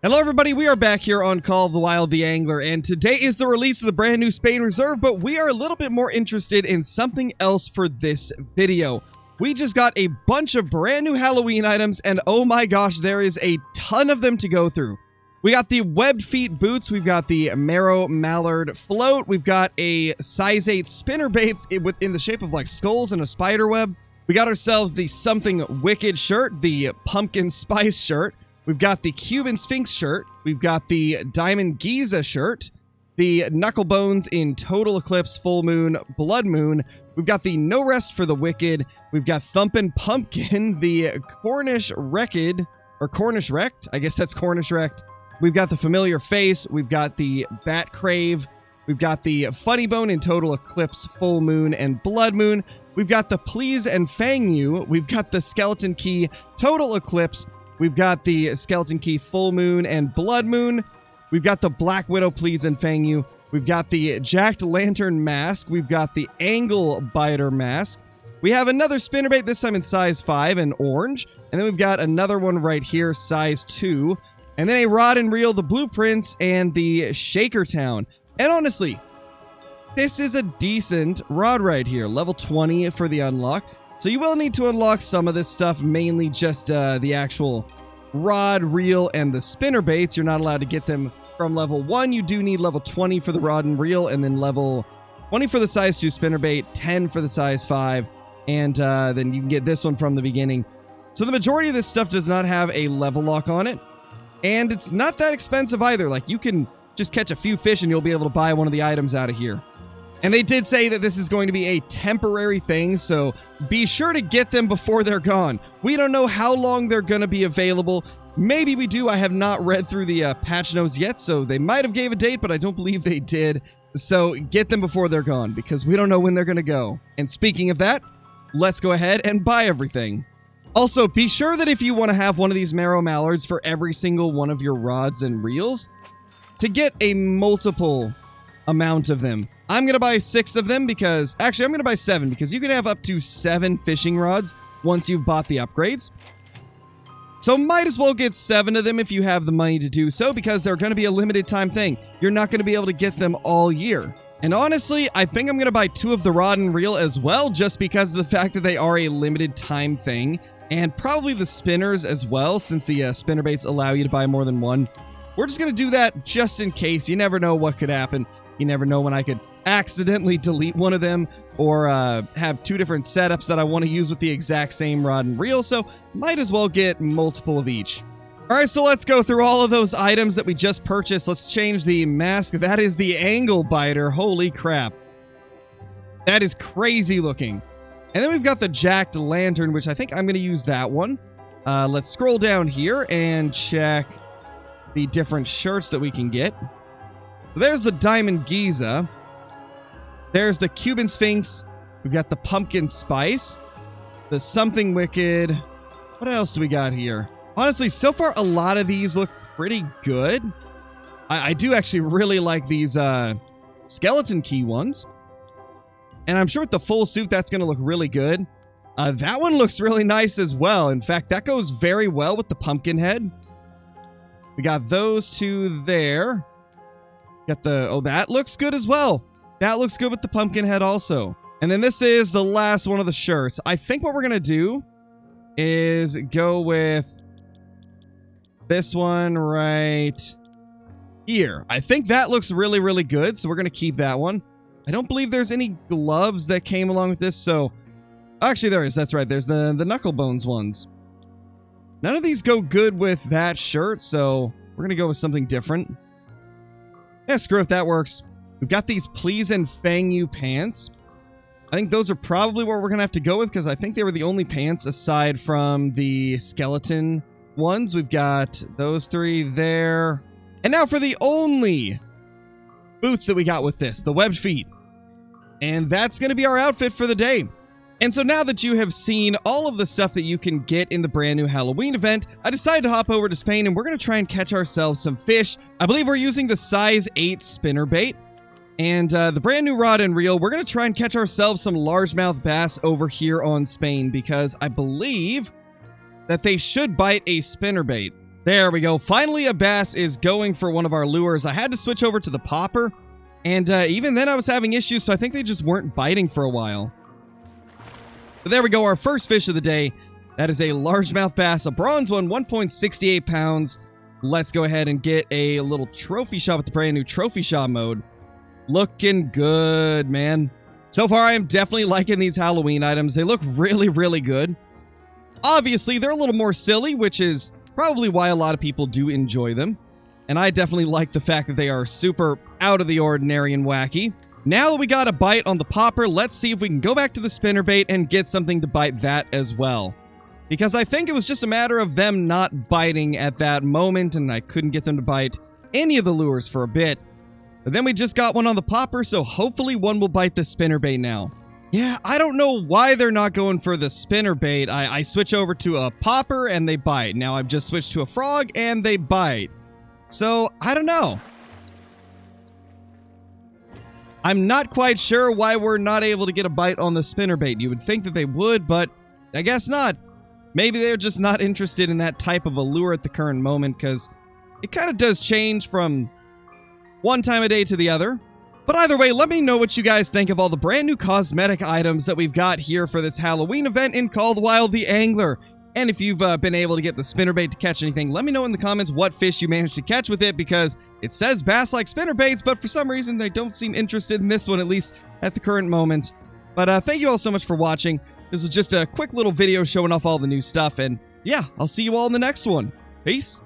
Hello everybody, we are back here on Call of the Wild the Angler, and today is the release of the brand new Spain Reserve, but we are a little bit more interested in something else for this video. We just got a bunch of brand new Halloween items, and oh my gosh, there is a ton of them to go through. We got the webbed feet boots, we've got the Marrow Mallard float, we've got a size 8 spinnerbait in the shape of like skulls and a spider web. We got ourselves the Something Wicked shirt, the Pumpkin Spice shirt. We've got the Cuban Sphinx shirt. We've got the Diamond Giza shirt. The Knuckle Bones in Total Eclipse, Full Moon, Blood Moon. We've got the No Rest for the Wicked. We've got Thumpin' Pumpkin. The Cornish Wrecked, or Cornish Wrecked. I guess that's Cornish Wrecked. We've got the Familiar Face. We've got the Bat Crave. We've got the Funny Bone in Total Eclipse, Full Moon, and Blood Moon. We've got the Please and Fang You. We've got the Skeleton Key, Total Eclipse. We've got the Skeleton Key, Full Moon, and Blood Moon. We've got the Black Widow, Please and Fang You. We've got the Jacked Lantern Mask. We've got the Angle Biter Mask. We have another spinnerbait, this time in size 5 and orange. And then we've got another one right here, size 2. And then a Rod and Reel, the Blueprints, and the Shaker Town. And honestly, this is a decent rod right here. Level 20 for the unlock. So you will need to unlock some of this stuff, mainly just the actual rod, reel, and the spinnerbaits. You're not allowed to get them from level 1. You do need level 20 for the rod and reel, and then level 20 for the size 2 spinnerbait, 10 for the size 5, and then you can get this one from the beginning. So the majority of this stuff does not have a level lock on it, and it's not that expensive either. Like, you can just catch a few fish and you'll be able to buy one of the items out of here. And they did say that this is going to be a temporary thing, so be sure to get them before they're gone. We don't know how long they're going to be available. Maybe we do. I have not read through the patch notes yet, so they might have gave a date, but I don't believe they did. So get them before they're gone, because we don't know when they're going to go. And speaking of that, let's go ahead and buy everything. Also, be sure that if you want to have one of these Marrow Mallards for every single one of your rods and reels, to get a multiple amount of them. I'm going to buy 6 of them because... Actually, I'm going to buy 7 because you can have up to 7 fishing rods once you've bought the upgrades. So might as well get 7 of them if you have the money to do so, because they're going to be a limited time thing. You're not going to be able to get them all year. And honestly, I think I'm going to buy 2 of the rod and reel as well, just because of the fact that they are a limited time thing. And probably the spinners as well, since the spinnerbaits allow you to buy more than one. We're just going to do that just in case. You never know what could happen. You never know when I could accidentally delete one of them, or have 2 different setups that I want to use with the exact same rod and reel, so might as well get multiple of each. Alright, so let's go through all of those items that we just purchased. Let's change the mask. That is the Angle Biter. Holy crap. That is crazy looking. And then we've got the Jacked Lantern, which I think I'm going to use that one. Let's scroll down here and check the different shirts that we can get. There's the Diamond Giza. There's the Cuban Sphinx. We've got the Pumpkin Spice. The Something Wicked. What else do we got here? Honestly, so far, a lot of these look pretty good. I do actually really like these Skeleton Key ones. And I'm sure with the full suit, that's going to look really good. That one looks really nice as well. In fact, that goes very well with the pumpkin head. We got those 2 there. Got the... Oh, that looks good as well. That looks good with the pumpkin head also. And then this is the last one of the shirts. I think what we're going to do is go with this one right here. I think that looks really, really good. So we're going to keep that one. I don't believe there's any gloves that came along with this. So actually there is. That's right. There's the Knuckle Bones ones. None of these go good with that shirt. So we're going to go with something different. Yeah, screw if that works. We've got these Please and Fang You pants. I think those are probably what we're going to have to go with, because I think they were the only pants aside from the skeleton ones. We've got those 3 there. And now for the only boots that we got with this, the webbed feet. And that's going to be our outfit for the day. And so now that you have seen all of the stuff that you can get in the brand new Halloween event, I decided to hop over to Spain and we're going to try and catch ourselves some fish. I believe we're using the size 8 spinnerbait. And the brand new rod and reel, we're going to try and catch ourselves some largemouth bass over here on Spain, because I believe that they should bite a spinnerbait. There we go. Finally, a bass is going for one of our lures. I had to switch over to the popper, and even then I was having issues, so I think they just weren't biting for a while. But there we go, our first fish of the day. That is a largemouth bass, a bronze one, 1.68 pounds. Let's go ahead and get a little trophy shot with the brand new trophy shot mode. Looking good, man. So far, I am definitely liking these Halloween items. They look really, really good. Obviously, they're a little more silly, which is probably why a lot of people do enjoy them. And I definitely like the fact that they are super out of the ordinary and wacky. Now that we got a bite on the popper, let's see if we can go back to the spinnerbait and get something to bite that as well. Because I think it was just a matter of them not biting at that moment, and I couldn't get them to bite any of the lures for a bit. But then we just got one on the popper, so hopefully one will bite the spinnerbait now. Yeah, I don't know why they're not going for the spinnerbait. I switch over to a popper and they bite. Now I've just switched to a frog and they bite. So, I don't know. I'm not quite sure why we're not able to get a bite on the spinnerbait. You would think that they would, but I guess not. Maybe they're just not interested in that type of a lure at the current moment, because it kind of does change from one time of day to the other. But either way, let me know what you guys think of all the brand new cosmetic items that we've got here for this Halloween event in Call the Wild the Angler. And if you've been able to get the spinnerbait to catch anything, let me know in the comments what fish you managed to catch with it, because it says bass like spinnerbaits, but for some reason they don't seem interested in this one, at least at the current moment. But thank you all so much for watching. This was just a quick little video showing off all the new stuff, and yeah, I'll see you all in the next one. Peace.